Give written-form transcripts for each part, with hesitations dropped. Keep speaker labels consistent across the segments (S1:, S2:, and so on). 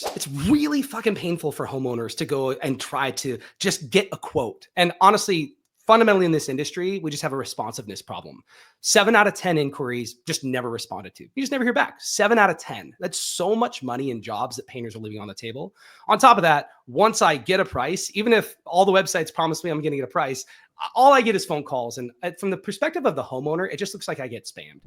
S1: It's really fucking painful for homeowners to go and try to just get a quote. And honestly, fundamentally in this industry, we just have a responsiveness problem. 7 out of 10 inquiries just never responded to. You just never hear back. 7 out of 10. That's so much money in jobs that painters are leaving on the table. On top of that, once I get a price, even if all the websites promise me I'm going to get a price, all I get is phone calls. And from the perspective of the homeowner, it just looks like I get spammed.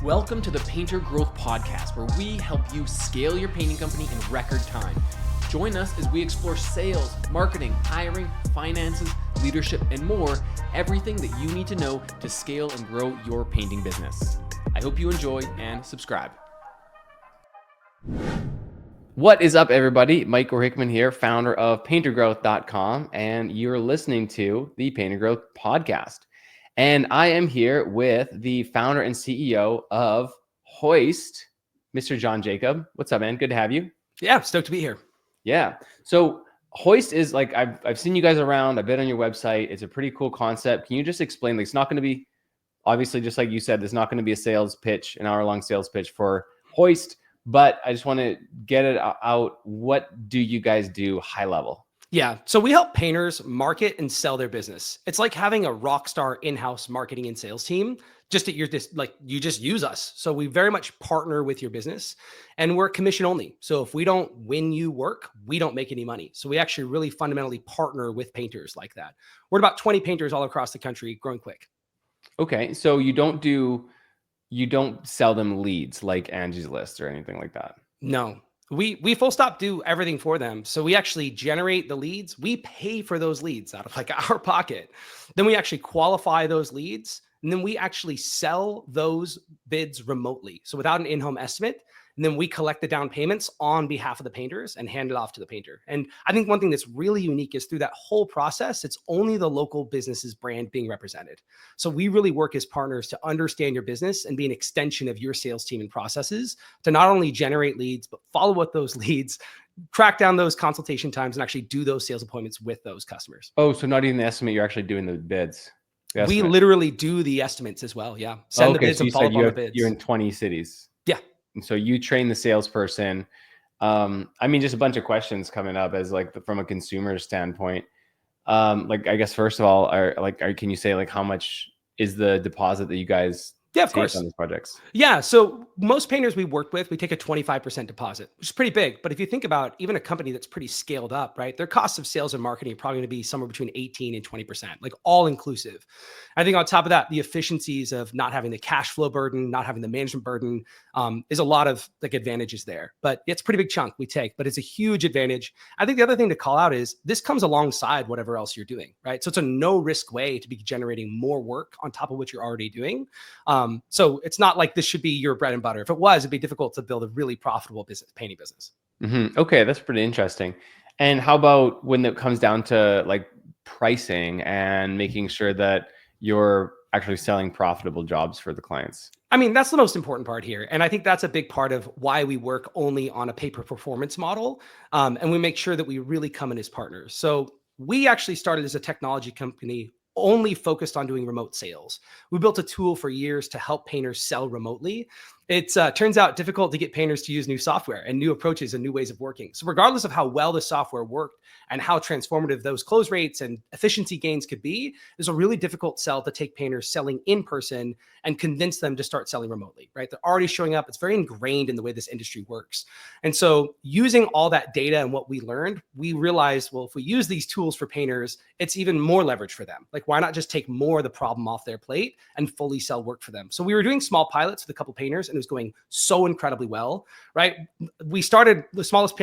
S2: Welcome to the Painter Growth Podcast, where we help you scale your painting company in record time. Join us as we explore sales, marketing, hiring, finances, leadership, and more, everything that you need to know to scale and grow your painting business. I hope you enjoy and subscribe. What is up, everybody? Michael Hickman here, founder of paintergrowth.com, and you're listening to the Painter Growth Podcast. And I am here with the founder and CEO of Hoist, Mr. John Jacob. What's up, man? Good to have you.
S1: Yeah, stoked to be here.
S2: Yeah. So Hoist is like, I've seen you guys around. I've been on your website. It's a pretty cool concept. Can you just explain, like, it's not going to be, obviously, just like you said, there's not going to be a sales pitch, an hour-long sales pitch for Hoist, but I just want to get it out. What do you guys do high level?
S1: Yeah. So we help painters market and sell their business. It's like having a rock star in-house marketing and sales team, just that you just use us. So we very much partner with your business, and we're commission only. So if we don't win you work, we don't make any money. So we actually really fundamentally partner with painters like that. We're at about 20 painters all across the country, growing quick.
S2: Okay. So you don't sell them leads like Angie's List or anything like that.
S1: No. We full stop do everything for them. So we actually generate the leads. We pay for those leads out of like our pocket. Then we actually qualify those leads. And then we actually sell those bids remotely. So without an in-home estimate. And then we collect the down payments on behalf of the painters and hand it off to the painter. And I think one thing that's really unique is through that whole process, it's only the local business's brand being represented. So we really work as partners to understand your business and be an extension of your sales team and processes to not only generate leads, but follow up those leads, track down those consultation times, and actually do those sales appointments with those customers.
S2: Oh, so not even the estimate, you're actually doing the bids.
S1: We literally do the estimates as well. Yeah. Send the bids and follow up on the bids.
S2: You're in 20 cities.
S1: Yeah.
S2: And so you train the salesperson. I mean, just a bunch of questions coming up as like from a consumer standpoint. Like, I guess, first of all, can you say like how much is the deposit that you guys
S1: of course
S2: on these projects?
S1: Yeah. So most painters we work with, we take a 25% deposit, which is pretty big. But if you think about even a company that's pretty scaled up, right, their costs of sales and marketing are probably going to be somewhere between 18 and 20%, like all inclusive. I think on top of that, the efficiencies of not having the cash flow burden, not having the management burden, is a lot of like advantages there. But it's a pretty big chunk we take, but it's a huge advantage. I think the other thing to call out is this comes alongside whatever else you're doing, right? So it's a no risk way to be generating more work on top of what you're already doing. So it's not like this should be your bread and butter. If it was, it'd be difficult to build a really profitable painting business.
S2: Mm-hmm. Okay, that's pretty interesting. And how about when it comes down to like pricing and making sure that you're actually selling profitable jobs for the clients?
S1: I mean, that's the most important part here. And I think that's a big part of why we work only on a pay-per-performance model. And we make sure that we really come in as partners. So we actually started as a technology company only focused on doing remote sales. We built a tool for years to help painters sell remotely. It turns out difficult to get painters to use new software and new approaches and new ways of working. So regardless of how well the software worked and how transformative those close rates and efficiency gains could be, it's a really difficult sell to take painters selling in person and convince them to start selling remotely, right? They're already showing up. It's very ingrained in the way this industry works. And so using all that data and what we learned, we realized, well, if we use these tools for painters, it's even more leverage for them. Like, why not just take more of the problem off their plate and fully sell work for them? So we were doing small pilots with a couple painters, and it was going so incredibly well, right? We started, the smallest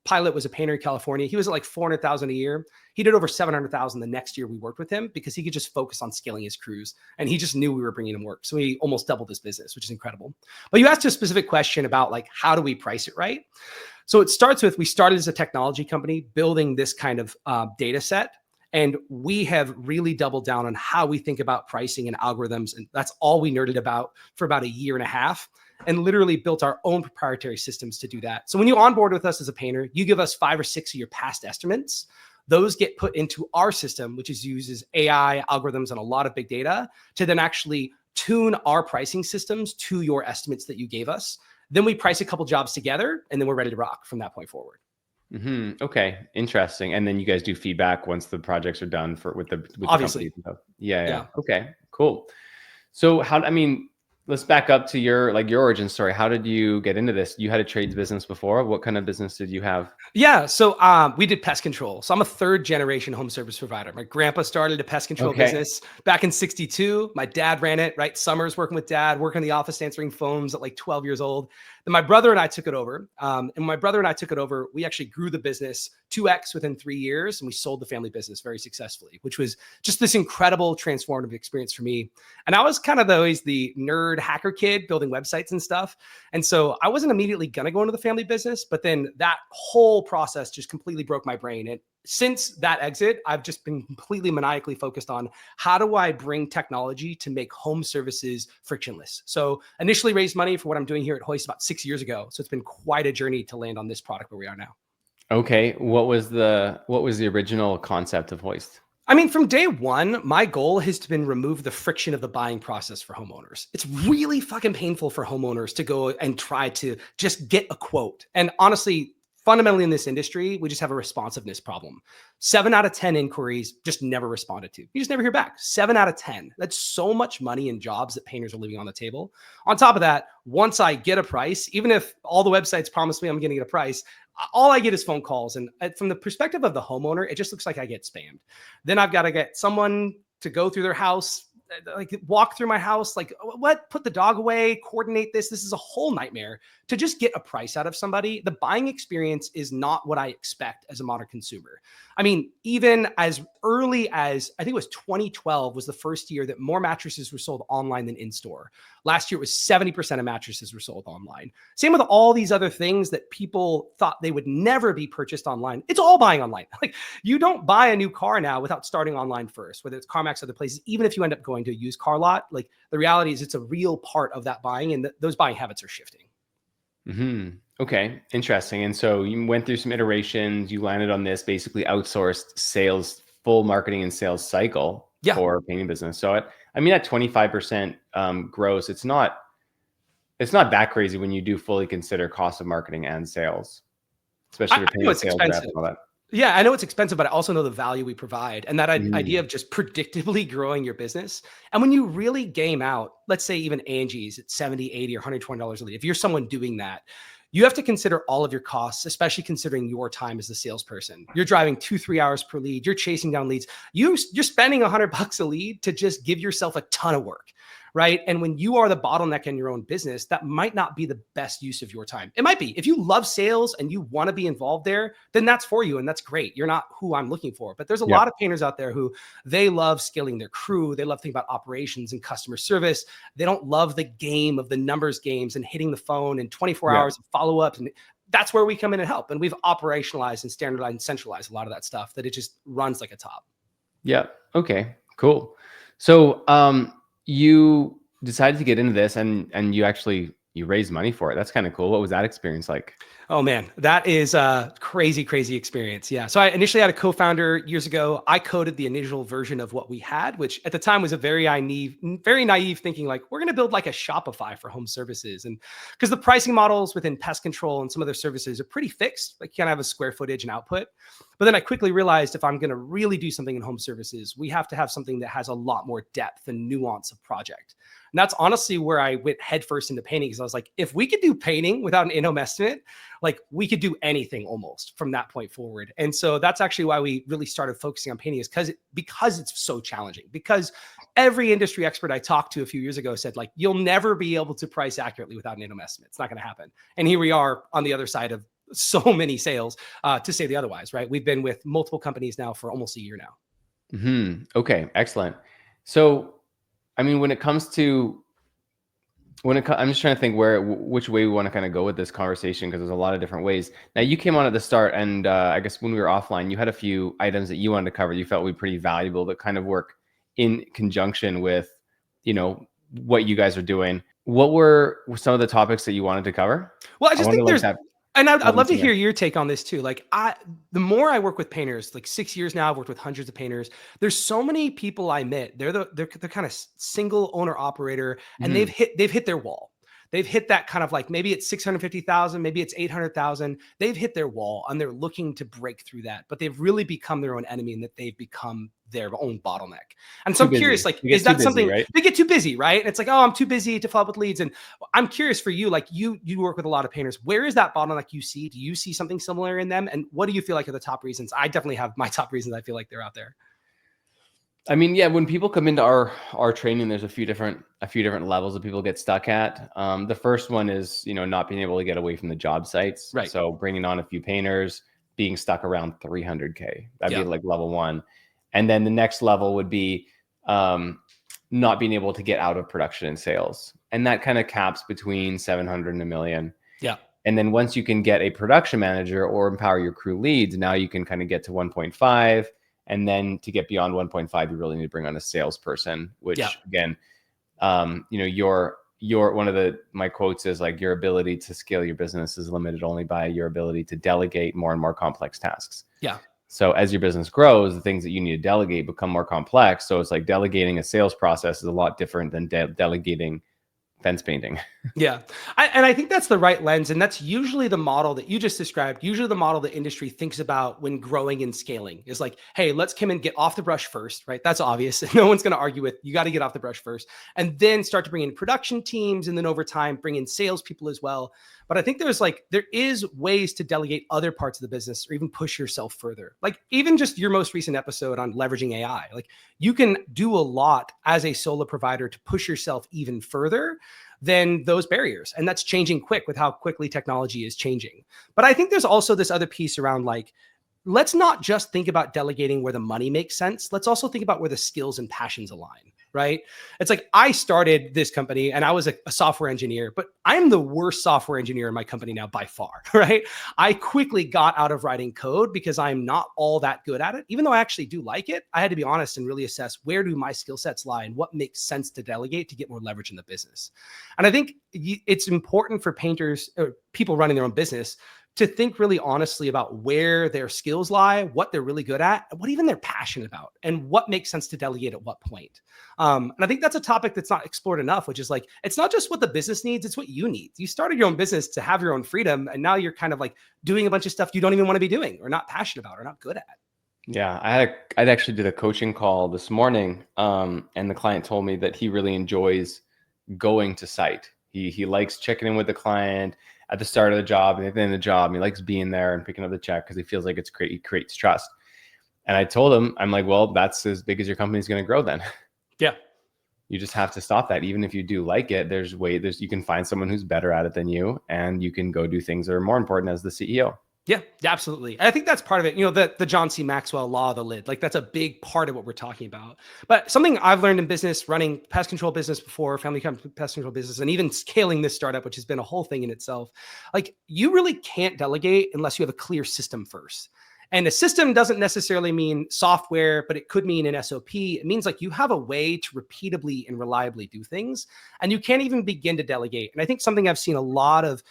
S1: pilot was a painter in California. He was at like 400,000 a year. He did over 700,000 the next year we worked with him because he could just focus on scaling his crews, and he just knew we were bringing him work. So he almost doubled his business, which is incredible. But you asked a specific question about like, how do we price it right? So it starts with, we started as a technology company building this kind of data set. And we have really doubled down on how we think about pricing and algorithms. And that's all we nerded about for about a year and a half, and literally built our own proprietary systems to do that. So when you onboard with us as a painter, you give us 5 or 6 of your past estimates. Those get put into our system, which uses AI algorithms and a lot of big data to then actually tune our pricing systems to your estimates that you gave us. Then we price a couple jobs together, and then we're ready to rock from that point forward.
S2: Okay, interesting. And then you guys do feedback once the projects are done with the
S1: Obviously.
S2: companies and stuff. Yeah, yeah.
S1: Yeah.
S2: Okay, cool. So I mean, let's back up to your origin story. How did you get into this? You had a trades business before. What kind of business did you have?
S1: Yeah. So we did pest control. So I'm a third generation home service provider. My grandpa started a pest control
S2: Okay.
S1: business back in 62. My dad ran it, right? Summers working with dad, working in the office, answering phones at like 12 years old. Then my brother and I took it over. And when my brother and I took it over, we actually grew the business 2x within 3 years. And we sold the family business very successfully, which was just this incredible transformative experience for me. And I was kind of always the nerd hacker kid building websites and stuff. And so I wasn't immediately going to go into the family business, but then that whole process just completely broke my brain. And since that exit, I've just been completely maniacally focused on how do I bring technology to make home services frictionless. So initially raised money for what I'm doing here at Hoist about 6 years ago. So it's been quite a journey to land on this product where we are now.
S2: Okay. What was the original concept of Hoist?
S1: I mean, from day one, my goal has been remove the friction of the buying process for homeowners. It's really fucking painful for homeowners to go and try to just get a quote. And honestly, fundamentally in this industry, we just have a responsiveness problem. 7 out of 10 inquiries just never responded to. You just never hear back. 7 out of 10. That's so much money and jobs that painters are leaving on the table. On top of that, once I get a price, even if all the websites promise me I'm going to get a price, all I get is phone calls. And from the perspective of the homeowner, it just looks like I get spammed. Then I've got to get someone to go through their house, like walk through my house, like what, put the dog away, coordinate this. This is a whole nightmare to just get a price out of somebody. The buying experience is not what I expect as a modern consumer. I mean, even as early as I think it was 2012 was the first year that more mattresses were sold online than in store. Last year it was 70% of mattresses were sold online. Same with all these other things that people thought they would never be purchased online. It's all buying online. Like you don't buy a new car now without starting online first, whether it's CarMax or other places, even if you end up going to a used car lot. Like the reality is it's a real part of that buying, and those buying habits are shifting.
S2: Okay, interesting. And so you went through some iterations, you landed on this basically outsourced sales, full marketing and sales cycle for painting business. So I mean, at 25% gross, it's not that crazy when you do fully consider cost of marketing and sales, especially for paying sales reps and all that.
S1: Yeah, I know it's expensive, but I also know the value we provide. And that idea of just predictably growing your business. And when you really game out, let's say even Angie's at 70, 80, or $120 a lead, if you're someone doing that, you have to consider all of your costs, especially considering your time as the salesperson. You're driving 2-3 hours per lead. You're chasing down leads. You're spending $100 a lead to just give yourself a ton of work, right? And when you are the bottleneck in your own business, that might not be the best use of your time. It might be. If you love sales and you want to be involved there, then that's for you and that's great. You're not who I'm looking for. But there's a lot of painters out there who they love scaling their crew. They love thinking about operations and customer service. They don't love the game of the numbers games and hitting the phone and 24 hours of follow-ups. And that's where we come in and help. And we've operationalized and standardized and centralized a lot of that stuff that it just runs like a top.
S2: Yeah. Okay, cool. So, you decided to get into this and you raised money for it. That's kind of cool. What was that experience like?
S1: Oh man, that is a crazy, crazy experience. Yeah. So I initially had a co-founder years ago. I coded the initial version of what we had, which at the time was a very naive thinking like, we're going to build like a Shopify for home services. And because the pricing models within pest control and some other services are pretty fixed, like you kind of have a square footage and output. But then I quickly realized if I'm going to really do something in home services, we have to have something that has a lot more depth and nuance of project. And that's honestly where I went headfirst into painting, because I was like, if we could do painting without an in-home estimate, like we could do anything almost from that point forward. And so that's actually why we really started focusing on painting, is because it's so challenging. Because every industry expert I talked to a few years ago said, like, you'll never be able to price accurately without an in-home estimate. It's not going to happen. And here we are on the other side of so many sales to say the otherwise, right? We've been with multiple companies now for almost a year now.
S2: Okay, excellent. So, I mean, I'm just trying to think which way we want to kind of go with this conversation, because there's a lot of different ways. Now, you came on at the start, and I guess when we were offline, you had a few items that you wanted to cover. You felt would be pretty valuable that kind of work in conjunction with, what you guys are doing. What were some of the topics that you wanted to cover?
S1: Well, I just think and I'd love to hear your take on this too. Like the more I work with painters, like 6 years now, I've worked with hundreds of painters. There's so many people I met. They're kind of single owner operator, and they've hit their wall. They've hit that kind of like, maybe it's 650,000, maybe it's 800,000. They've hit their wall and they're looking to break through that, but they've really become their own enemy in that they've become their own bottleneck. And so
S2: Too
S1: I'm curious,
S2: busy.
S1: like,
S2: You
S1: is
S2: get too
S1: that
S2: busy,
S1: something
S2: right?
S1: they get too busy, right? And it's like, oh, I'm too busy to follow up with leads. And I'm curious for you, like you work with a lot of painters. Where is that bottleneck you see? Do you see something similar in them? And what do you feel like are the top reasons? I definitely have my top reasons I feel like they're out there.
S2: I mean, yeah, when people come into our training, there's a few different levels that people get stuck at. The first one is, not being able to get away from the job sites.
S1: Right.
S2: So bringing on a few painters, being stuck around 300K. That'd be like level one. And then the next level would be not being able to get out of production and sales. And that kind of caps between 700 and a million.
S1: Yeah.
S2: And then once you can get a production manager or empower your crew leads, now you can kind of get to 1.5. And then to get beyond 1.5, you really need to bring on a salesperson, which again, your one of my quotes is like, your ability to scale your business is limited only by your ability to delegate more and more complex tasks.
S1: Yeah.
S2: So as your business grows, the things that you need to delegate become more complex. So it's like delegating a sales process is a lot different than delegating fence painting.
S1: Yeah. And I think that's the right lens. And that's usually the model that you just described. Usually the model the industry thinks about when growing and scaling is like, hey, let's come and get off the brush first, right? That's obvious. No one's going to argue with, you got to get off the brush first, and then start to bring in production teams. And then over time, bring in salespeople as well. But I think there is ways to delegate other parts of the business or even push yourself further. Like even just your most recent episode on leveraging AI, like you can do a lot as a solo provider to push yourself even further than those barriers. And that's changing quick with how quickly technology is changing. But I think there's also this other piece around like, let's not just think about delegating where the money makes sense. Let's also think about where the skills and passions align, right? It's like I started this company and I was a software engineer, but I'm the worst software engineer in my company now by far, right? I quickly got out of writing code because I'm not all that good at it. Even though I actually do like it, I had to be honest and really assess, where do my skill sets lie and what makes sense to delegate to get more leverage in the business. And I think it's important for painters or people running their own business to think really honestly about where their skills lie, what they're really good at, what even they're passionate about, and what makes sense to delegate at what point. And I think that's a topic that's not explored enough, which is like, it's not just what the business needs, it's what you need. You started your own business to have your own freedom, and now you're kind of like doing a bunch of stuff you don't even want to be doing or not passionate about or not good at.
S2: Yeah, I'd actually did a coaching call this morning, and the client told me that he really enjoys going to site. He likes checking in with the client at the start of the job and at the end of the job. He likes being there and picking up the check because he feels like it creates trust. And I told him, I'm like, well, that's as big as your company's going to grow then.
S1: Yeah.
S2: You just have to stop that. Even if you do like it, you can find someone who's better at it than you, and you can go do things that are more important as the CEO.
S1: Yeah, absolutely. I think that's part of it. The John C. Maxwell law of the lid, like that's a big part of what we're talking about. But something I've learned in business, running pest control business before, family pest control business, and even scaling this startup, which has been a whole thing in itself. Like you really can't delegate unless you have a clear system first. And a system doesn't necessarily mean software, but it could mean an SOP. It means like you have a way to repeatably and reliably do things, and you can't even begin to delegate. And I think something I've seen a lot of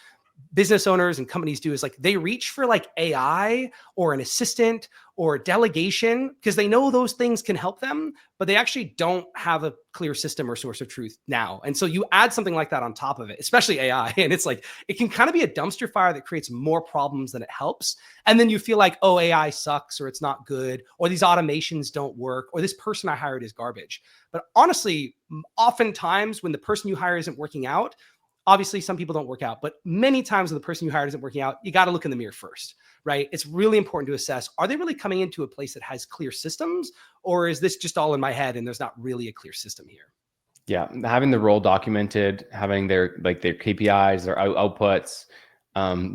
S1: business owners and companies do is like they reach for like AI or an assistant or delegation because they know those things can help them, but they actually don't have a clear system or source of truth now. And so you add something like that on top of it, especially AI, and it's like it can kind of be a dumpster fire that creates more problems than it helps. And then you feel like, oh, AI sucks, or it's not good, or these automations don't work, or this person I hired is garbage. But honestly, oftentimes when the person you hire isn't working out, obviously, some people don't work out, but many times when the person you hired isn't working out, you got to look in the mirror first, right? It's really important to assess, are they really coming into a place that has clear systems, or is this just all in my head and there's not really a clear system here?
S2: Yeah, having the role documented, having their KPIs, their outputs,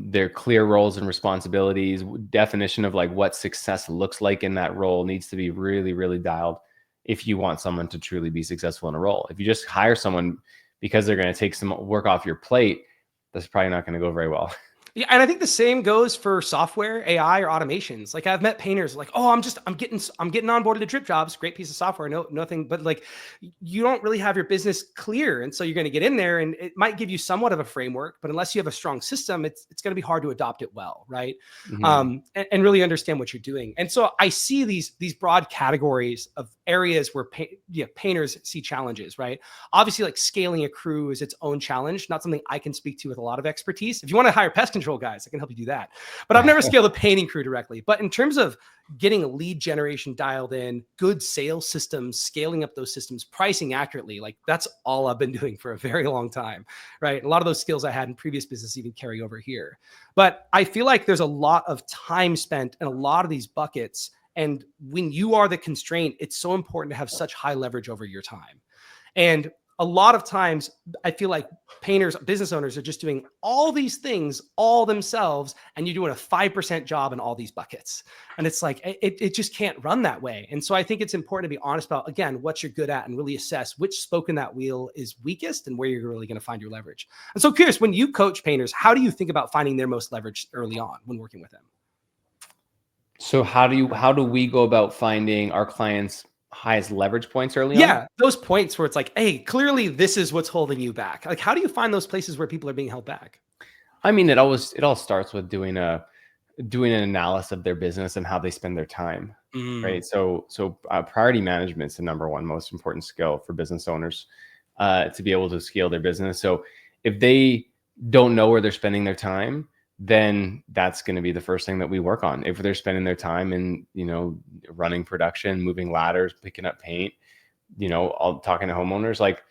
S2: their clear roles and responsibilities, definition of like what success looks like in that role needs to be really, really dialed if you want someone to truly be successful in a role. If you just hire someone because they're going to take some work off your plate, that's probably not going to go very well.
S1: Yeah, and I think the same goes for software, AI, or automations. Like I've met painters like, oh, I'm getting onboarded to Drip Jobs, great piece of software, no, nothing, but like you don't really have your business clear, and so you're going to get in there, and it might give you somewhat of a framework, but unless you have a strong system, it's going to be hard to adopt it well, right?
S2: Mhm.
S1: And really understand what you're doing. And so I see these broad categories of areas where painters see challenges, right? Obviously, like scaling a crew is its own challenge, not something I can speak to with a lot of expertise. If you want to hire pest control guys, I can help you do that. But I've never scaled a painting crew directly. But in terms of getting a lead generation dialed in, good sales systems, scaling up those systems, pricing accurately, like that's all I've been doing for a very long time, right? A lot of those skills I had in previous business even carry over here. But I feel like there's a lot of time spent in a lot of these buckets. And when you are the constraint, it's so important to have such high leverage over your time. And a lot of times, I feel like painters, business owners are just doing all these things all themselves, and you're doing a 5% job in all these buckets. And it's like, it just can't run that way. And so I think it's important to be honest about, again, what you're good at and really assess which spoke in that wheel is weakest and where you're really going to find your leverage. And so curious, when you coach painters, how do you think about finding their most leverage early on when working with them?
S2: So how do we go about finding our clients' highest leverage points early on?
S1: Yeah, those points where it's like, hey, clearly this is what's holding you back. Like, how do you find those places where people are being held back?
S2: I mean, it all starts with doing an analysis of their business and how they spend their time,
S1: Mm,
S2: right? So priority management is the number one most important skill for business owners to be able to scale their business. So if they don't know where they're spending their time, then that's going to be the first thing that we work on. If they're spending their time in, running production, moving ladders, picking up paint, all talking to homeowners, like,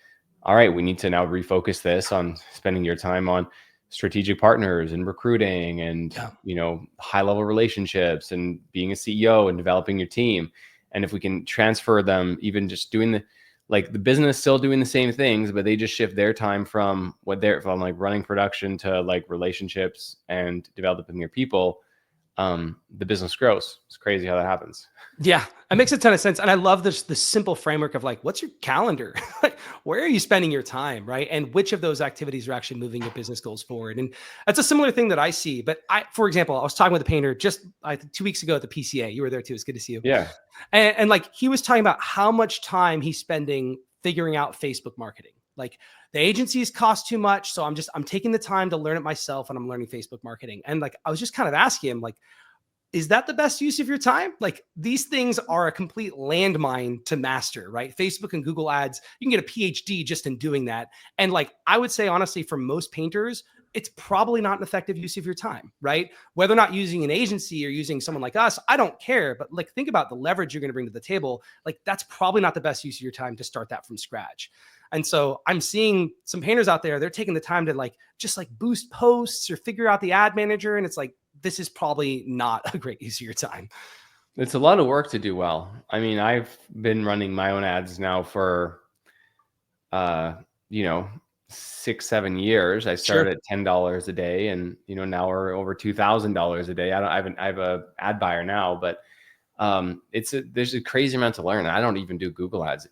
S2: all right, we need to now refocus this on spending your time on strategic partners and recruiting and,
S1: yeah.
S2: high level relationships and being a CEO and developing your team. And if we can transfer them, even just doing the business still doing the same things, but they just shift their time from from like running production to like relationships and developing your people, the business grows. It's crazy how that happens.
S1: Yeah, it makes a ton of sense. And I love this simple framework of like, what's your calendar? Like, where are you spending your time, right? And which of those activities are actually moving your business goals forward? And that's a similar thing that I see. But for example, I was talking with a painter just 2 weeks ago at the PCA. You were there too. It's good to see you.
S2: Yeah.
S1: And like he was talking about how much time he's spending figuring out Facebook marketing. Like the agencies cost too much. So I'm taking the time to learn it myself, and I'm learning Facebook marketing. And like, I was just kind of asking him, like, is that the best use of your time? Like these things are a complete landmine to master, right? Facebook and Google ads, you can get a PhD just in doing that. And like, I would say, honestly, for most painters, it's probably not an effective use of your time, right? Whether or not using an agency or using someone like us, I don't care. But like, think about the leverage you're going to bring to the table. Like, that's probably not the best use of your time to start that from scratch. And so I'm seeing some painters out there, they're taking the time to like, just like boost posts or figure out the ad manager. And it's like, this is probably not a great use of your time.
S2: It's a lot of work to do well. I mean, I've been running my own ads now for, uh, you know, 6, 7 years. I
S1: Sure.
S2: started at $10 a day, and now we're over $2,000 a day. I have a ad buyer now, but there's a crazy amount to learn. I don't even do Google ads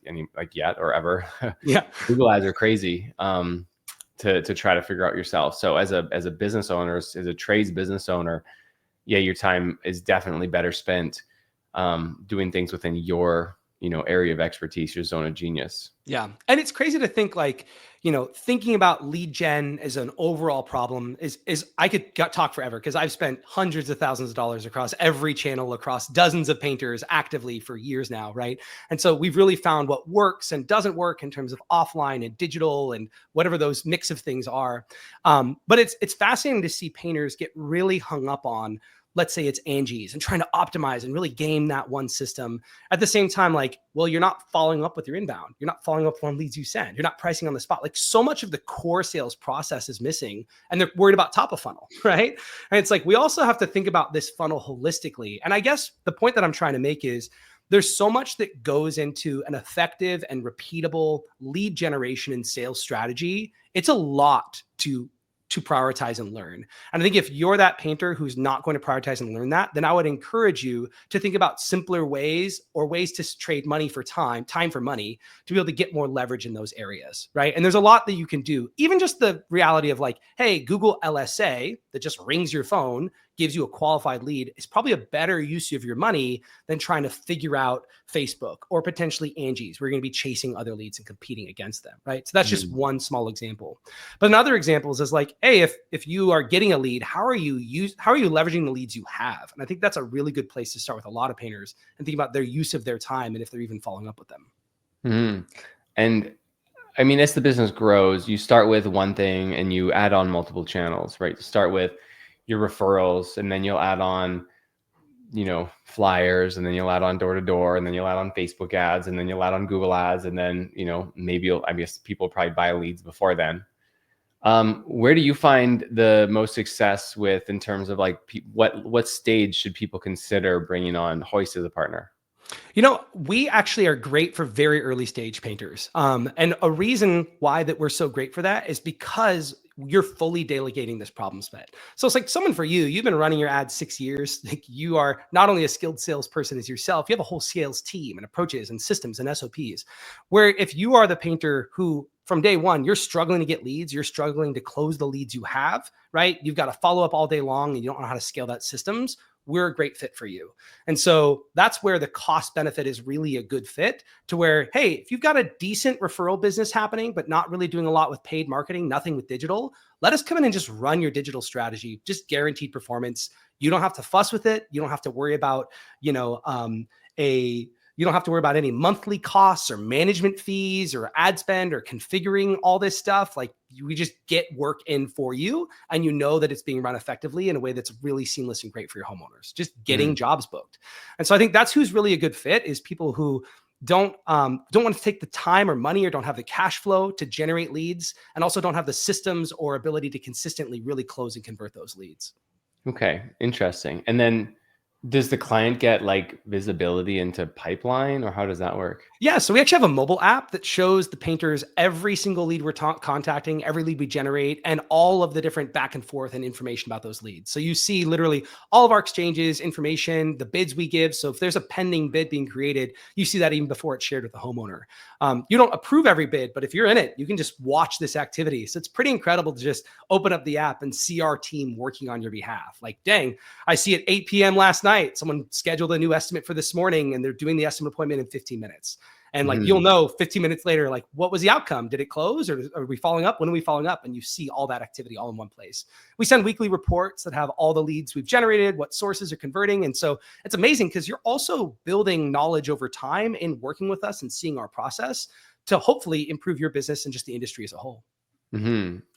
S2: yet or ever.
S1: Yeah.
S2: Google ads are crazy to try to figure out yourself. So as a business owner, as a trades business owner, yeah, your time is definitely better spent doing things within your area of expertise, your zone of genius.
S1: Yeah. And it's crazy to think like, thinking about lead gen as an overall problem is I could talk forever because I've spent hundreds of thousands of dollars across every channel, across dozens of painters actively for years now. Right. And so we've really found what works and doesn't work in terms of offline and digital and whatever those mix of things are. But it's fascinating to see painters get really hung up on, let's say it's Angie's, and trying to optimize and really game that one system. At the same time, like, well, you're not following up with your inbound. You're not following up on leads you send. You're not pricing on the spot. Like so much of the core sales process is missing, and they're worried about top of funnel, right? And it's like, we also have to think about this funnel holistically. And I guess the point that I'm trying to make is there's so much that goes into an effective and repeatable lead generation and sales strategy. It's a lot to to prioritize and learn. And I think if you're that painter who's not going to prioritize and learn that, then I would encourage you to think about simpler ways or ways to trade money for time, time for money, to be able to get more leverage in those areas, right? And there's a lot that you can do. Even just the reality of like, hey, Google LSA that just rings your phone, gives you a qualified lead, is probably a better use of your money than trying to figure out Facebook or potentially Angie's. We're going to be chasing other leads and competing against them, right? So that's just one small example. But another example is like, hey, if you are getting a lead, how are you leveraging the leads you have? And I think that's a really good place to start with a lot of painters and think about their use of their time and if they're even following up with them.
S3: And I mean, as the business grows, you start with one thing and you add on multiple channels, right? You start with your referrals, and then you'll add on, flyers, and then you'll add on door to door, and then you'll add on Facebook ads, and then you'll add on Google ads, and then, maybe I guess people probably buy leads before then. Where do you find the most success with, in terms of like what stage should people consider bringing on Hoist as a partner?
S1: We actually are great for very early stage painters. And a reason why that we're so great for that is because you're fully delegating this problem set. So it's like someone for you, you've been running your ads 6 years. Like you are not only a skilled salesperson as yourself, you have a whole sales team and approaches and systems and SOPs. Where if you are the painter who from day one, you're struggling to get leads, you're struggling to close the leads you have, right? You've got to follow up all day long and you don't know how to scale that systems. We're a great fit for you. And so that's where the cost benefit is really a good fit, to where, hey, if you've got a decent referral business happening, but not really doing a lot with paid marketing, nothing with digital, let us come in and just run your digital strategy, just guaranteed performance. You don't have to fuss with it. You don't have to worry about, you don't have to worry about any monthly costs or management fees or ad spend or configuring all this stuff. Like we just get work in for you, and you know that it's being run effectively in a way that's really seamless and great for your homeowners, just getting jobs booked. And so I think that's who's really a good fit, is people who don't want to take the time or money or don't have the cash flow to generate leads, and also don't have the systems or ability to consistently really close and convert those leads.
S3: Okay, interesting. And then does the client get like visibility into pipeline, or how does that work?
S1: Yeah, so we actually have a mobile app that shows the painters every single lead we're contacting, every lead we generate, and all of the different back and forth and information about those leads. So you see literally all of our exchanges, information, the bids we give. So if there's a pending bid being created, you see that even before it's shared with the homeowner. You don't approve every bid, but if you're in it, you can just watch this activity. So it's pretty incredible to just open up the app and see our team working on your behalf. Like, dang, I see at 8 p.m. last night, someone scheduled a new estimate for this morning and they're doing the estimate appointment in 15 minutes. And like, you'll know 15 minutes later, like, what was the outcome? Did it close, or are we following up? When are we following up? And you see all that activity all in one place. We send weekly reports that have all the leads we've generated, what sources are converting. And so it's amazing because you're also building knowledge over time in working with us and seeing our process to hopefully improve your business and just the industry as a whole.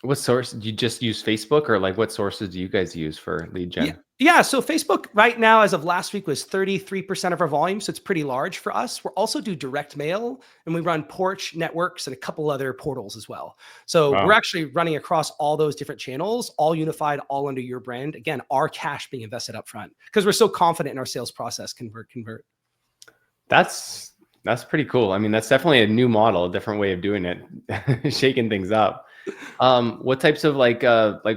S3: What source do you just use? Facebook, or like what sources do you guys use for lead gen?
S1: Yeah. So Facebook right now, as of last week, was 33% of our volume. So it's pretty large for us. We also do direct mail, and we run Porch Networks and a couple other portals as well. So we're actually running across all those different channels, all unified, all under your brand. Again, our cash being invested up front because we're so confident in our sales process. Convert.
S3: That's pretty cool. I mean, that's definitely a new model, a different way of doing it, shaking things up. What types of like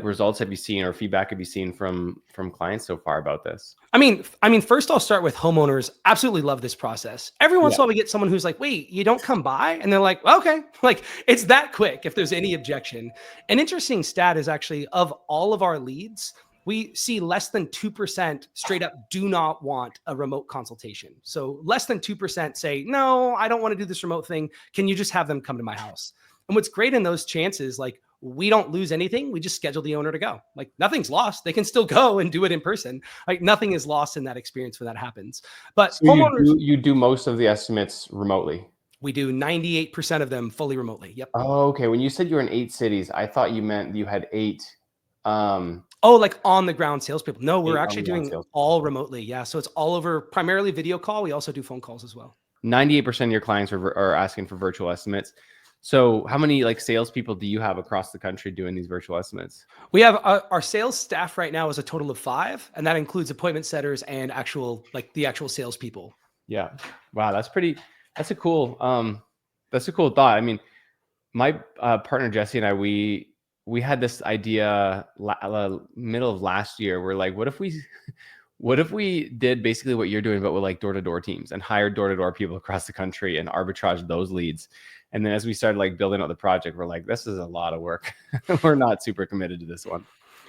S3: results have you seen or feedback have you seen from clients so far about this?
S1: I mean, first I'll start with homeowners. Absolutely love this process. Every once in a while we get someone who's like, wait, you don't come by? And they're like, well, okay. Like it's that quick if there's any objection. An interesting stat is actually, of all of our leads, we see less than 2% straight up do not want a remote consultation. So less than 2% say, no, I don't want to do this remote thing. Can you just have them come to my house? And what's great in those chances, like we don't lose anything. We just schedule the owner to go. Like nothing's lost. They can still go and do it in person. Like nothing is lost in that experience when that happens. But
S3: so homeowners, you do most of the estimates remotely.
S1: We do 98% of them fully remotely. Yep.
S3: Oh, okay. When you said you were in 8 cities, I thought you meant you had 8.
S1: Like on the ground salespeople. No, we're actually doing all remotely. Yeah. So it's all over, primarily video call. We also do phone calls as well.
S3: 98% of your clients are asking for virtual estimates. So how many like salespeople do you have across the country doing these virtual estimates?
S1: We have our sales staff right now is a total of 5, and that includes appointment setters and the actual salespeople.
S3: Yeah. Wow. That's a cool thought. I mean, my partner, Jesse, and I, we we had this idea middle of last year. We're like, what if we did basically what you're doing, but with like door-to-door teams and hired door-to-door people across the country and arbitrage those leads? And then as we started like building out the project, we're like, this is a lot of work. We're not super committed to this one.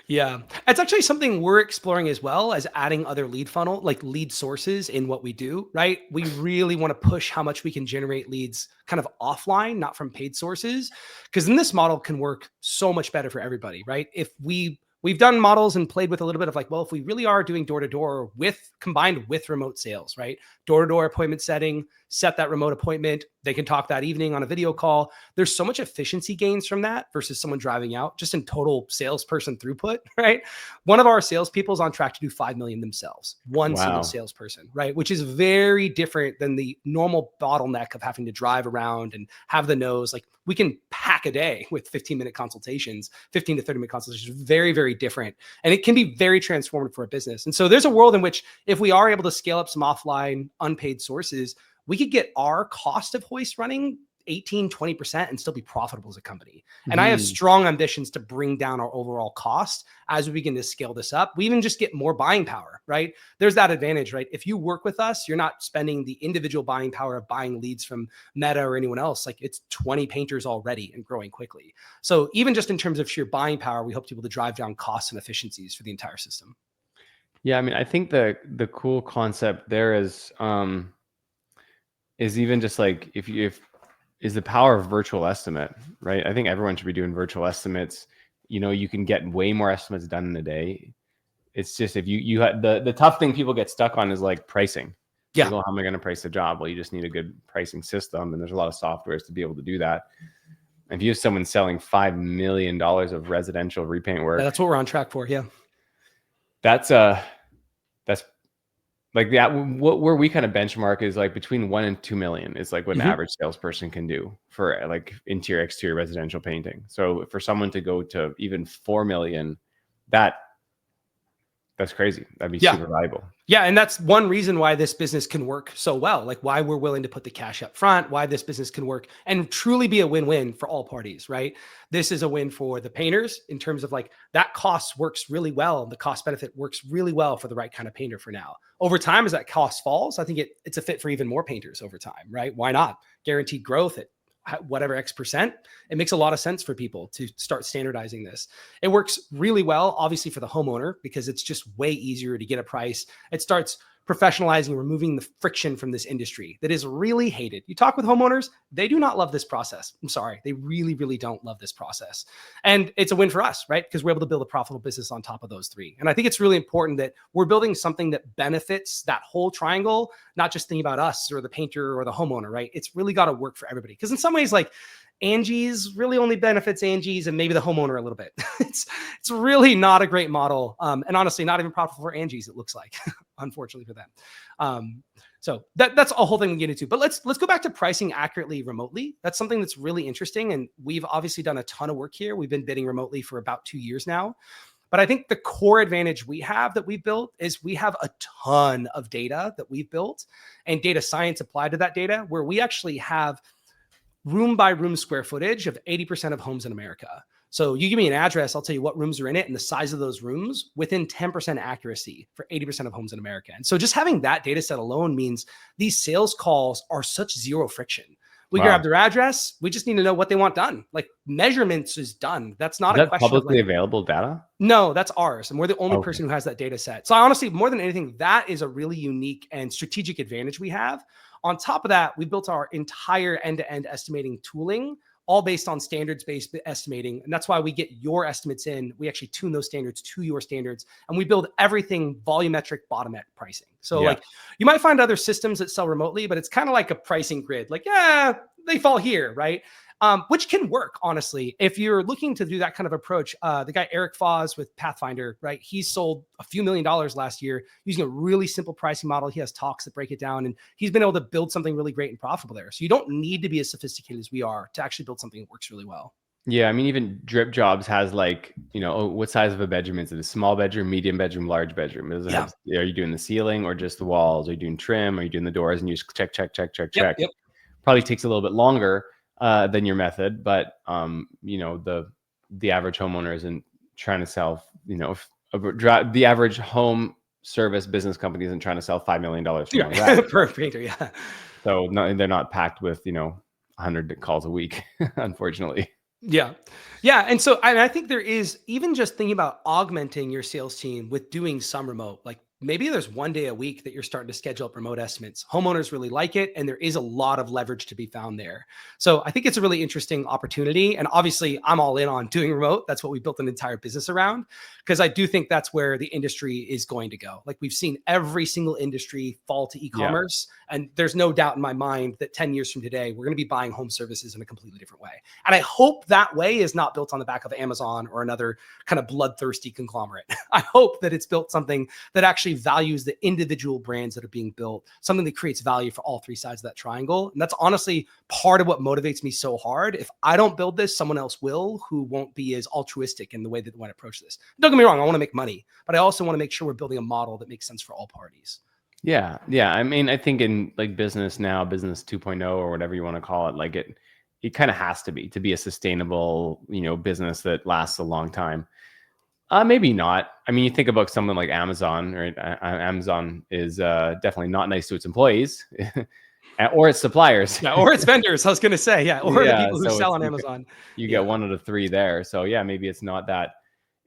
S1: Yeah. It's actually something we're exploring as well as adding other lead funnel, like lead sources in what we do, right? We really want to push how much we can generate leads kind of offline, not from paid sources, because then this model can work so much better for everybody, right? If we've done models and played with a little bit of like, well, if we really are doing door to door with combined with remote sales, right? Door to door appointment setting, set that remote appointment. They can talk that evening on a video call. There's so much efficiency gains from that versus someone driving out just in total salesperson throughput, right? One of our salespeople is on track to do 5 million themselves, one single
S3: Wow.
S1: salesperson, right? Which is very different than the normal bottleneck of having to drive around and have the nose. Like we can pack a day with 15-minute consultations, 15 to 30-minute consultations, very, very different. And it can be very transformative for a business. And so there's a world in which if we are able to scale up some offline unpaid sources, we could get our cost of Hoist running 18, 20% and still be profitable as a company. And I have strong ambitions to bring down our overall cost as we begin to scale this up. We even just get more buying power, right? There's that advantage, right? If you work with us, you're not spending the individual buying power of buying leads from Meta or anyone else. Like it's 20 painters already and growing quickly. So even just in terms of sheer buying power, we hope to be able to drive down costs and efficiencies for the entire system.
S3: Yeah, I mean, I think the cool concept there is even just like if is the power of virtual estimate, right? I think everyone should be doing virtual estimates. You know, you can get way more estimates done in a day. It's just if you had the tough thing people get stuck on is like pricing.
S1: Yeah.
S3: Like, oh, how am I going to price the job? Well, you just need a good pricing system, and there's a lot of softwares to be able to do that. If you have someone selling $5 million of residential repaint work,
S1: That's what we're on track for. Yeah.
S3: that's like that. Where we kind of benchmark is like between 1 and 2 million is like what an average salesperson can do for like interior exterior residential painting. So for someone to go to even 4 million, that's crazy. That'd be super valuable.
S1: Yeah. And that's one reason why this business can work so well, like why we're willing to put the cash up front, why this business can work and truly be a win-win for all parties, right? This is a win for the painters in terms of like that cost works really well. The cost benefit works really well for the right kind of painter for now. Over time, as that cost falls, I think it's a fit for even more painters over time, right? Why not? Guaranteed growth at whatever X percent. It makes a lot of sense for people to start standardizing this. It works really well, obviously, for the homeowner because it's just way easier to get a price. It starts professionalizing, removing the friction from this industry that is really hated. You talk with homeowners, they do not love this process. I'm sorry. They really, really don't love this process. And it's a win for us, right? Because we're able to build a profitable business on top of those three. And I think it's really important that we're building something that benefits that whole triangle, not just thinking about us or the painter or the homeowner, right? It's really got to work for everybody. Because in some ways, like Angie's really only benefits Angie's and maybe the homeowner a little bit. It's really not a great model. And honestly, not even profitable for Angie's, it looks like, unfortunately for them. So that's a whole thing we get into. But let's go back to pricing accurately remotely. That's something that's really interesting. And we've obviously done a ton of work here. We've been bidding remotely for about 2 years now. But I think the core advantage we have that we built is we have a ton of data that we've built and data science applied to that data, where we actually have room by room square footage of 80% of homes in America. So you give me an address, I'll tell you what rooms are in it and the size of those rooms within 10% accuracy for 80% of homes in America. And so just having that data set alone means these sales calls are such zero friction. We grab their address. We just need to know what they want done. Like measurements is done. That's not a question
S3: publicly
S1: of like,
S3: available data.
S1: No, that's ours. And we're the only person who has that data set. So honestly, more than anything, that is a really unique and strategic advantage we have. On top of that, we built our entire end-to-end estimating tooling, all based on standards-based estimating. And that's why we get your estimates in. We actually tune those standards to your standards. And we build everything volumetric bottom-up pricing. So like you might find other systems that sell remotely, but it's kind of like a pricing grid. Like, yeah, they fall here, right? Which can work, honestly. If you're looking to do that kind of approach, the guy Eric Foz with Pathfinder, right? He sold a few $1 million last year using a really simple pricing model. He has talks that break it down, and he's been able to build something really great and profitable there. So you don't need to be as sophisticated as we are to actually build something that works really well.
S3: Yeah, I mean, even Drip Jobs has like, you know, what size of a bedroom is it? A small bedroom, medium bedroom, large bedroom? Does it have, are you doing the ceiling or just the walls? Are you doing trim? Are you doing the doors? And you just check. Probably takes a little bit longer than your method, but you know, the average homeowner isn't trying to sell, the average home service business company isn't trying to sell $5 million from one
S1: Yeah,
S3: rep.
S1: per painter. Yeah.
S3: So they're not packed with, 100 calls a week, unfortunately.
S1: Yeah. Yeah. And I think there is, even just thinking about augmenting your sales team with doing some remote, like maybe there's one day a week that you're starting to schedule up remote estimates. Homeowners really like it, and there is a lot of leverage to be found there. So I think it's a really interesting opportunity. And obviously, I'm all in on doing remote. That's what we built an entire business around, because I do think that's where the industry is going to go. Like we've seen every single industry fall to e-commerce. And there's no doubt in my mind that 10 years from today, we're going to be buying home services in a completely different way. And I hope that way is not built on the back of Amazon or another kind of bloodthirsty conglomerate. I hope that it's built something that actually values the individual brands that are being built, something that creates value for all three sides of that triangle. And that's honestly part of what motivates me so hard. If I don't build this, someone else will, who won't be as altruistic in the way that they want to approach this. Don't get me wrong, I want to make money, but I also want to make sure we're building a model that makes sense for all parties.
S3: Yeah. Yeah. I mean, I think in like business now, business 2.0 or whatever you want to call it, like it kind of has to be a sustainable, business that lasts a long time. Maybe not. I mean, you think about someone like Amazon, right? Amazon is definitely not nice to its employees or its suppliers.
S1: Yeah, or its vendors, I was going to say, yeah, or the
S3: Yeah.
S1: people who
S3: So
S1: sell on Amazon.
S3: you
S1: Yeah.
S3: get one out of three there. So yeah, maybe it's not that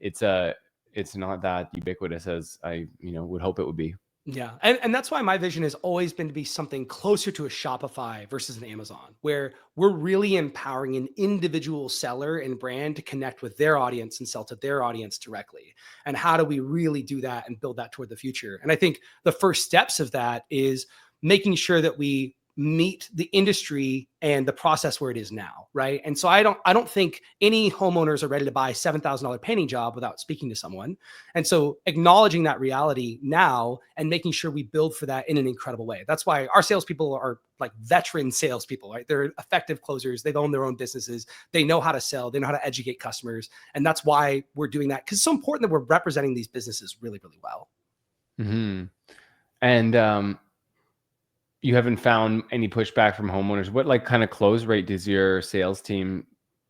S3: it's not that ubiquitous as I, would hope it would be.
S1: Yeah. And that's why my vision has always been to be something closer to a Shopify versus an Amazon, where we're really empowering an individual seller and brand to connect with their audience and sell to their audience directly. And how do we really do that and build that toward the future? And I think the first steps of that is making sure that we meet the industry and the process where it is now, right? And so I don't think any homeowners are ready to buy $7,000 painting job without speaking to someone. And so acknowledging that reality now and making sure we build for that in an incredible way. That's why our salespeople are like veteran salespeople, right? They're effective closers. They've owned their own businesses. They know how to sell. They know how to educate customers. And that's why we're doing that, because it's so important that we're representing these businesses really, really well.
S3: Mm-hmm. And you haven't found any pushback from homeowners. What like kind of close rate does your sales team,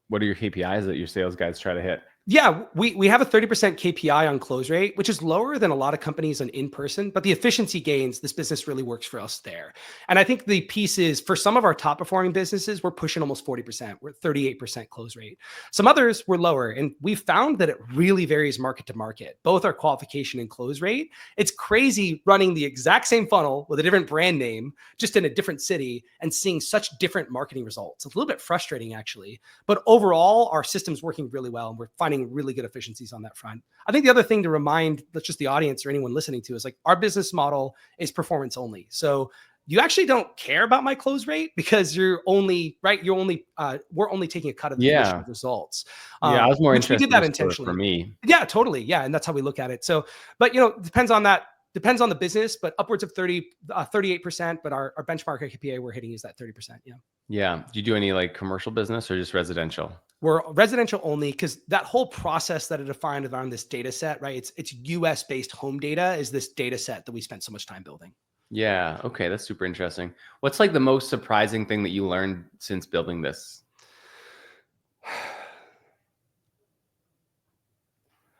S3: what are your KPIs that your sales guys try to hit?
S1: Yeah, we have a 30% KPI on close rate, which is lower than a lot of companies on in-person, but the efficiency gains, this business really works for us there. And I think the piece is for some of our top performing businesses, we're pushing almost 40%. We're at 38% close rate. Some others were lower. And we found that it really varies market to market, both our qualification and close rate. It's crazy running the exact same funnel with a different brand name, just in a different city, and seeing such different marketing results. It's a little bit frustrating, actually. But overall, our system's working really well, and we're finding really good efficiencies on that front. I think the other thing to remind just the audience or anyone listening to is like our business model is performance only. So you actually don't care about my close rate because we're only taking a cut of the initial results.
S3: Yeah, I was more interested.
S1: We did that intentionally
S3: for me.
S1: Yeah, totally. Yeah. And that's how we look at it. So, but it depends on the business, but upwards of 38%, but our benchmark KPI we're hitting is that 30%. Yeah.
S3: Yeah. Do you do any like commercial business or just residential?
S1: We're residential only, because that whole process that I defined around this data set, right? It's US based home data is this data set that we spent so much time building.
S3: Yeah. Okay. That's super interesting. What's like the most surprising thing that you learned since building this?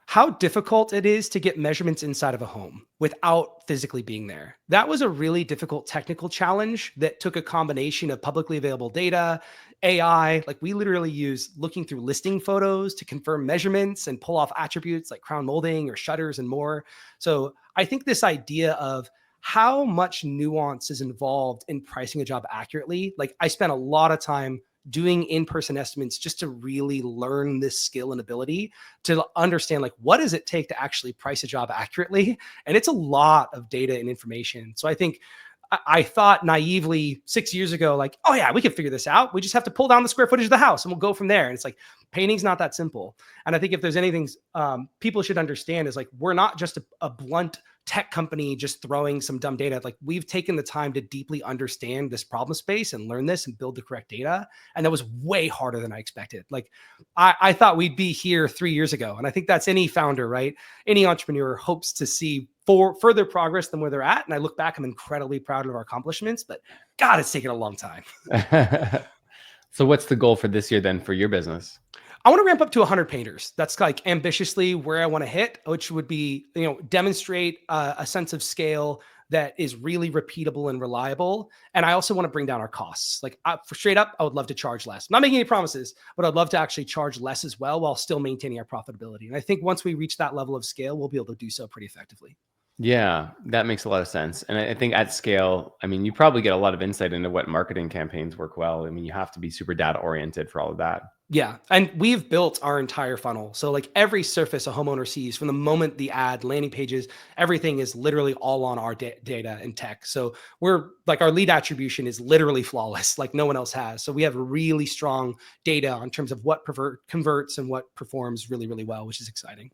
S1: How difficult it is to get measurements inside of a home without physically being there. That was a really difficult technical challenge that took a combination of publicly available data, AI, like we literally use looking through listing photos to confirm measurements and pull off attributes like crown molding or shutters and more. So I think this idea of how much nuance is involved in pricing a job accurately, like I spent a lot of time doing in-person estimates just to really learn this skill and ability to understand like what does it take to actually price a job accurately. And it's a lot of data and information. So I think I thought naively 6 years ago, like, oh yeah, we can figure this out. We just have to pull down the square footage of the house and we'll go from there. And it's like, painting's not that simple. And I think if there's anything people should understand is like, we're not just a blunt tech company just throwing some dumb data. Like we've taken the time to deeply understand this problem space and learn this and build the correct data. And that was way harder than I expected. Like I thought we'd be here 3 years ago. And I think that's any founder, right? Any entrepreneur hopes to see further progress than where they're at. And I look back, I'm incredibly proud of our accomplishments, but God, it's taken a long time.
S3: So what's the goal for this year then for your business?
S1: I want to ramp up to 100 painters. That's like ambitiously where I want to hit, which would be, demonstrate a sense of scale that is really repeatable and reliable. And I also want to bring down our costs. Like for straight up, I would love to charge less. I'm not making any promises, but I'd love to actually charge less as well while still maintaining our profitability. And I think once we reach that level of scale, we'll be able to do so pretty effectively.
S3: Yeah, that makes a lot of sense. And I think at scale, I mean, you probably get a lot of insight into what marketing campaigns work well. I mean, you have to be super data oriented for all of that.
S1: Yeah. And we've built our entire funnel. So like every surface a homeowner sees from the moment the ad, landing pages, everything is literally all on our data and tech. So we're like our lead attribution is literally flawless, like no one else has. So we have really strong data in terms of what converts and what performs really, really well, which is exciting.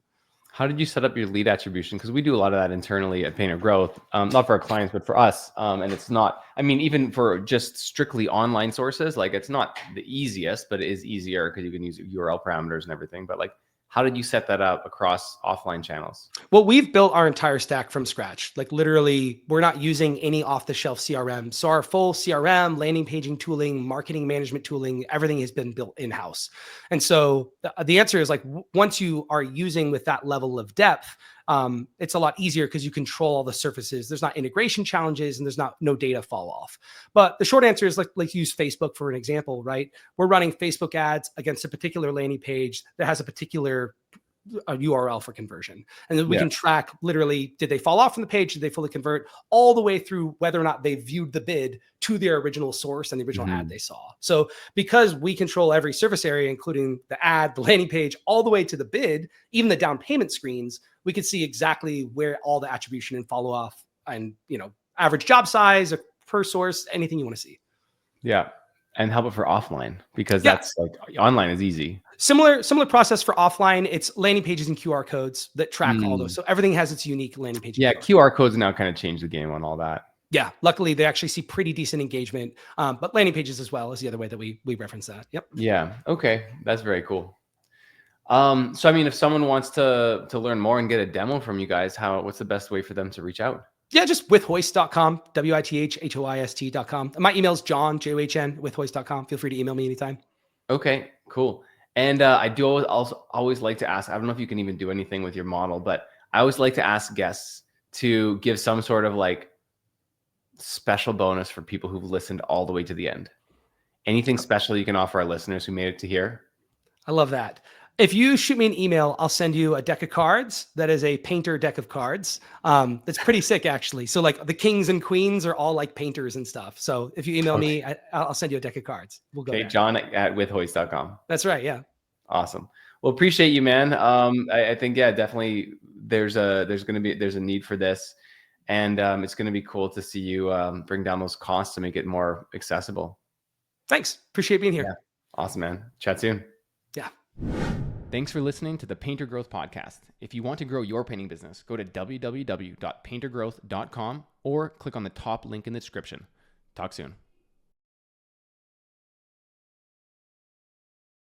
S3: How did you set up your lead attribution? Because we do a lot of that internally at Painter Growth, not for our clients, but for us. And it's not, I mean, even for just strictly online sources, like it's not the easiest, but it is easier because you can use URL parameters and everything. But like, how did you set that up across offline channels?
S1: Well, we've built our entire stack from scratch. Like literally, we're not using any off-the-shelf CRM. So our full CRM, landing paging tooling, marketing management tooling, everything has been built in-house. And so the answer is like, once you are using with that level of depth, it's a lot easier because you control all the surfaces. There's not integration challenges and there's no data fall off. But the short answer is like use Facebook for an example, right? We're running Facebook ads against a particular landing page that has a particular URL for conversion. And then we can track literally, did they fall off from the page? Did they fully convert all the way through whether or not they viewed the bid to their original source and the original ad they saw. So because we control every surface area, including the ad, the landing page, all the way to the bid, even the down payment screens, we can see exactly where all the attribution and follow off and, average job size or per source, anything you want to see.
S3: Yeah. And how about for offline? Because that's like online is easy.
S1: Similar process for offline. It's landing pages and QR codes that track all those. So everything has its unique landing page.
S3: Yeah, QR codes now kind of change the game on all that.
S1: Yeah, luckily they actually see pretty decent engagement, but landing pages as well is the other way that we reference that. Yep.
S3: Yeah. Okay, that's very cool. So I mean, if someone wants to learn more and get a demo from you guys, what's the best way for them to reach out?
S1: Yeah, just withhoist.com, WITHHOIST.com. My email is John, JOHN, withhoist.com. Feel free to email me anytime.
S3: Okay, cool. And I do always like to ask, I don't know if you can even do anything with your model, but I always like to ask guests to give some sort of like special bonus for people who've listened all the way to the end. Anything special you can offer our listeners who made it to here?
S1: I love that. If you shoot me an email, I'll send you a deck of cards. That is a painter deck of cards. That's pretty sick, actually. So like the kings and queens are all like painters and stuff. So if you email me, I'll send you a deck of cards. We'll go.
S3: Okay, John at withhoist.com.
S1: That's right. Yeah.
S3: Awesome. Well, appreciate you, man. I think, yeah, definitely there's a need for this. And it's going to be cool to see you bring down those costs to make it more accessible.
S1: Thanks. Appreciate being here.
S3: Yeah. Awesome, man. Chat soon.
S1: Yeah.
S2: Thanks for listening to the Painter Growth Podcast. If you want to grow your painting business, go to www.paintergrowth.com or click on the top link in the description. Talk soon.